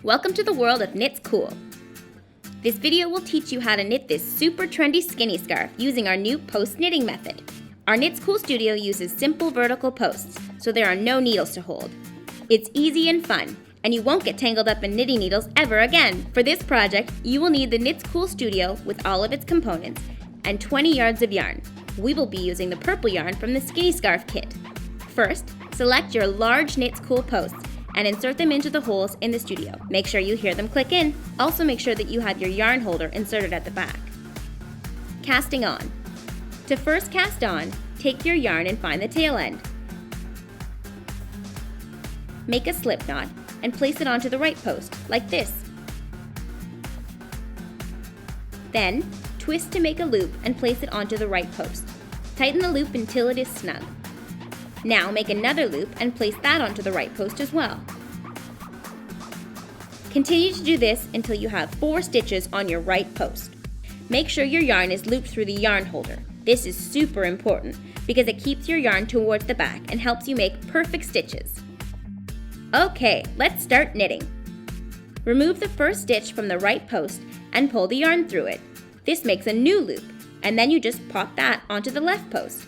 Welcome to the world of Knits Cool. This video will teach you how to knit this super trendy skinny scarf using our new post knitting method. Our Knits Cool studio uses simple vertical posts, so there are no needles to hold. It's easy and fun, and you won't get tangled up in knitting needles ever again. For this project, you will need the Knits Cool studio with all of its components and 20 yards of yarn. We will be using the purple yarn from the skinny scarf kit. First, select your large Knits Cool posts and insert them into the holes in the studio. Make sure you hear them click in. Also make sure that you have your yarn holder inserted at the back. Casting on. To first cast on, take your yarn and find the tail end. Make a slip knot and place it onto the right post, like this. Then, twist to make a loop and place it onto the right post. Tighten the loop until it is snug. Now make another loop and place that onto the right post as well. Continue to do this until you have 4 stitches on your right post. Make sure your yarn is looped through the yarn holder. This is super important because it keeps your yarn towards the back and helps you make perfect stitches. Okay, let's start knitting. Remove the first stitch from the right post and pull the yarn through it. This makes a new loop, and then you just pop that onto the left post.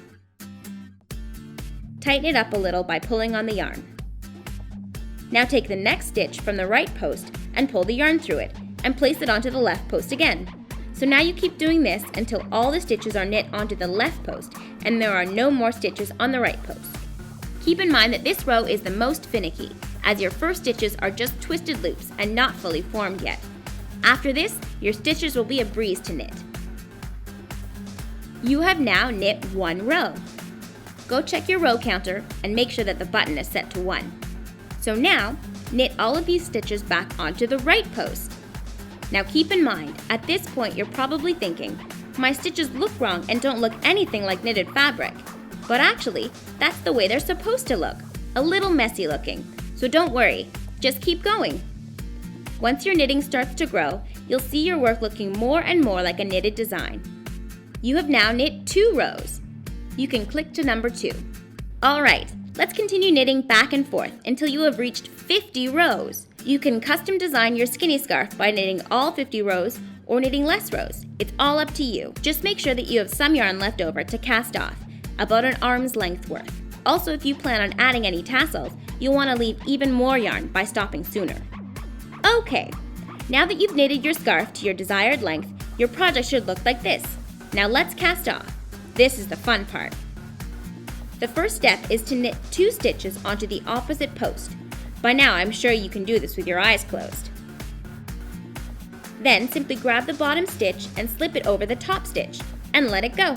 Tighten it up a little by pulling on the yarn. Now take the next stitch from the right post and pull the yarn through it and place it onto the left post again. So now you keep doing this until all the stitches are knit onto the left post and there are no more stitches on the right post. Keep in mind that this row is the most finicky, as your first stitches are just twisted loops and not fully formed yet. After this, your stitches will be a breeze to knit. You have now knit 1 row. Go check your row counter and make sure that the button is set to 1. So now, knit all of these stitches back onto the right post. Now keep in mind, at this point you're probably thinking, my stitches look wrong and don't look anything like knitted fabric. But actually, that's the way they're supposed to look, a little messy looking. So don't worry, just keep going. Once your knitting starts to grow, you'll see your work looking more and more like a knitted design. You have now knit 2 rows. You can click to number 2. Alright, let's continue knitting back and forth until you have reached 50 rows. You can custom design your skinny scarf by knitting all 50 rows or knitting less rows. It's all up to you. Just make sure that you have some yarn left over to cast off, about an arm's length worth. Also, if you plan on adding any tassels, you'll want to leave even more yarn by stopping sooner. Okay, now that you've knitted your scarf to your desired length, your project should look like this. Now let's cast off. This is the fun part. The first step is to knit 2 stitches onto the opposite post. By now, I'm sure you can do this with your eyes closed. Then simply grab the bottom stitch and slip it over the top stitch and let it go.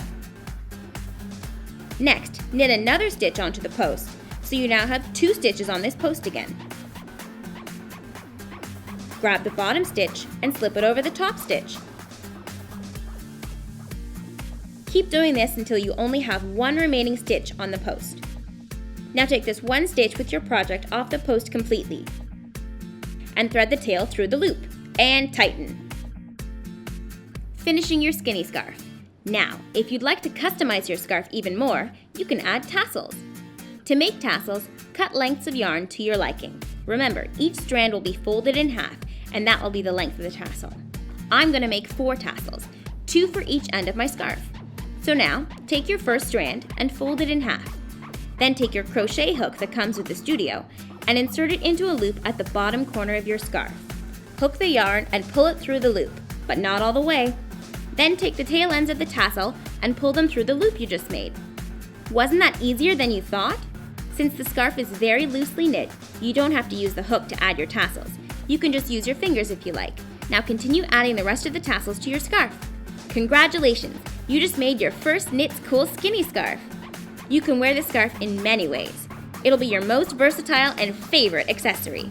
Next, knit another stitch onto the post, so you now have 2 stitches on this post again. Grab the bottom stitch and slip it over the top stitch. Keep doing this until you only have 1 remaining stitch on the post. Now take this 1 stitch with your project off the post completely and thread the tail through the loop and tighten. Finishing your skinny scarf. Now, if you'd like to customize your scarf even more, you can add tassels. To make tassels, cut lengths of yarn to your liking. Remember, each strand will be folded in half, and that will be the length of the tassel. I'm going to make 4 tassels, 2 for each end of my scarf. So now, take your first strand and fold it in half. Then take your crochet hook that comes with the studio and insert it into a loop at the bottom corner of your scarf. Hook the yarn and pull it through the loop, but not all the way. Then take the tail ends of the tassel and pull them through the loop you just made. Wasn't that easier than you thought? Since the scarf is very loosely knit, you don't have to use the hook to add your tassels. You can just use your fingers if you like. Now continue adding the rest of the tassels to your scarf. Congratulations! You just made your first Knits Cool skinny scarf. You can wear this scarf in many ways. It'll be your most versatile and favorite accessory.